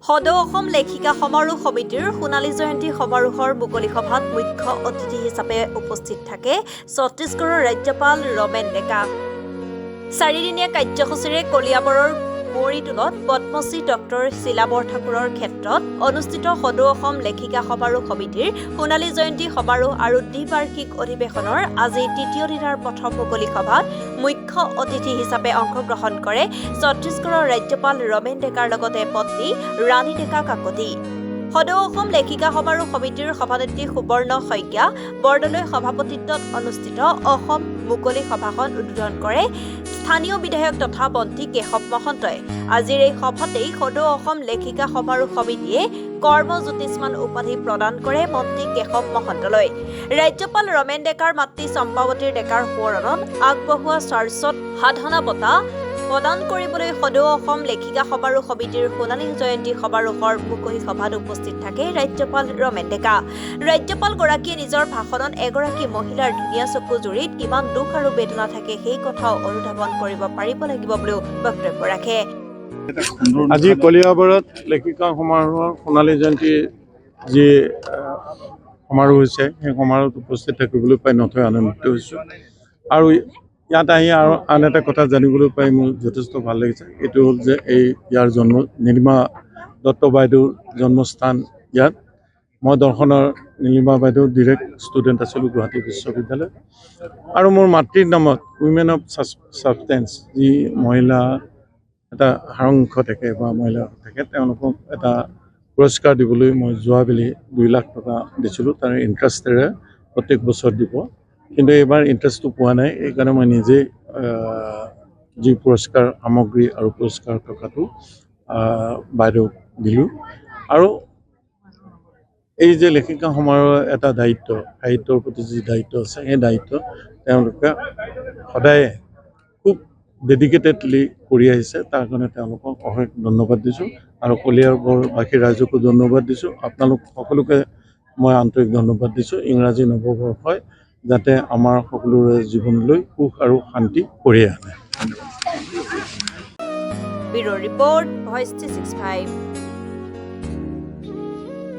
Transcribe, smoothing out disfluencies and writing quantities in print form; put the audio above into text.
সদৌ অসম লেখিকা সমাৰোহ সমিতিৰ সোণালী জয়ন্তী সমাৰোহৰ মুকলি সভাত মুখ্য অতিথি হিচাপে উপস্থিত থাকে ছত্তীশগড়ৰ ৰাজ্যপাল ৰমেন ডেকা। 4দিনীয়া কাৰ্যসূচীৰে কলিয়াবৰৰ মৰিটোলত পদ্মশ্ৰী ডক্টৰ শীলা বৰঠাকুৰৰ ক্ষেত্ৰত অনুষ্ঠিত সদৌ অসম লেখিকা সমাৰোহ সমিতিৰ সোণালী জয়ন্তী সমাৰোহ আৰু দ্বিবাৰ্ষিক অধিৱেশনৰ আজি তৃতীয় দিনৰ প্ৰথম মুকলি সভাত মুখ্য অতিথি হিচাপে অংশগ্ৰহণ কৰে ছত্তীশগড়ৰ ৰাজ্যপাল ৰমেন ডেকাৰ লগতে পত্নী ৰাণী ডেকা কাকতি। সদৌ অসম লেখিকা সমাৰোহ সমিতিৰ সভানেত্ৰী সুবৰ্ণ শইকীয়া বৰদলৈ সভাপতিত্বত অনুষ্ঠিত অসম মুকলি সভাখন উদ্বোধন কৰে স্থানীয় বিধায়ক তথা মন্ত্ৰী কেশৱ মহন্তই। আজিৰ এই সভাতেই সদৌ অসম লেখিকা সমাৰোহ সমিতিয়ে কৰ্মজ্যোতিষ্মান উপাধি প্ৰদান কৰে মন্ত্ৰী কেশৱ মহন্তলৈ। ৰাজ্যপাল ৰমেন ডেকাৰ মাতৃ চম্পাৱতী ডেকাৰ সোঁৱৰণত আগবঢ়োৱা চাৰ্চত সাধনা বঁটা প্ৰদান কৰিবলৈ সদৌ অসম লেখিকা সমাৰোহ সমিতিৰ সোণালী জয়ন্তী সমাৰোহৰ মুকলি সভাত উপস্থিত থাকে ৰাজ্যপাল ৰমেন ডেকা। ৰাজ্যপালগৰাকীয়ে নিজৰ ভাষণত এগৰাকী মহিলাৰ ধুনীয়া চকু জুৰিত কিমান দুখ আৰু বেদনা থাকে সেই কথাও অনুধাৱন কৰিব পাৰিব লাগিব বুলিও বক্তব্য ৰাখে। আজি কলিয়াবৰত লেখিকা সমাৰোহৰ সোণালী জয়ন্তী যি সমাৰোহ হৈছে সেই সমাৰোহত উপস্থিত থাকিবলৈ পাই নথৈ আনন্দিত হৈছোঁ। আৰু ইয়াত আহি আৰু আন এটা কথা জানিবলৈ পাই মোৰ যথেষ্ট ভাল লাগিছে। এইটো হ'ল যে ইয়াৰ নীলিমা দত্ত বাইদেউৰ জন্মস্থান ইয়াত। মই দৰ্শনৰ নীলিমা বাইদেউৰ ডিৰেক্ট ষ্টুডেণ্ট আছিলোঁ গুৱাহাটী বিশ্ববিদ্যালয়ত। আৰু মোৰ মাতৃৰ নামত উইমেন অফ ছাবষ্টেন্স যি মহিলা এটা সাৰাংশ থাকে বা মহিলা থাকে তেওঁলোকক এটা পুৰস্কাৰ দিবলৈ মই যোৱাবেলি 2 লাখ টকা দিছিলোঁ। তাৰ ইণ্টাৰেষ্টেৰে প্ৰত্যেক বছৰ দিব, কিন্তু এইবাৰ ইণ্টাৰেষ্টটো পোৱা নাই। এইকাৰণে মই নিজেই যি পুৰস্কাৰ সামগ্ৰী আৰু পুৰস্কাৰ টকাটো বাইদেউক দিলোঁ। আৰু এই যে লেখিকা সমাৰোহৰ এটা দায়িত্ব, সাহিত্যৰ প্ৰতি যি দায়িত্ব আছে সেই দায়িত্ব তেওঁলোকে সদায় খুব ডেডিকেটেডলি কৰি আহিছে। তাৰ কাৰণে তেওঁলোকক অশেষ ধন্যবাদ দিছোঁ আৰু কলিয়াবৰবাসী ৰাইজকো ধন্যবাদ দিছোঁ। আপোনালোক সকলোকে মই আন্তৰিক ধন্যবাদ দিছোঁ। ইংৰাজী নৱবৰ্ষই যাতে আমাৰ সকলোৰে জীৱনলৈ সুখ আৰু শান্তি কঢ়িয়াই আনে। Bureau report, voice 365।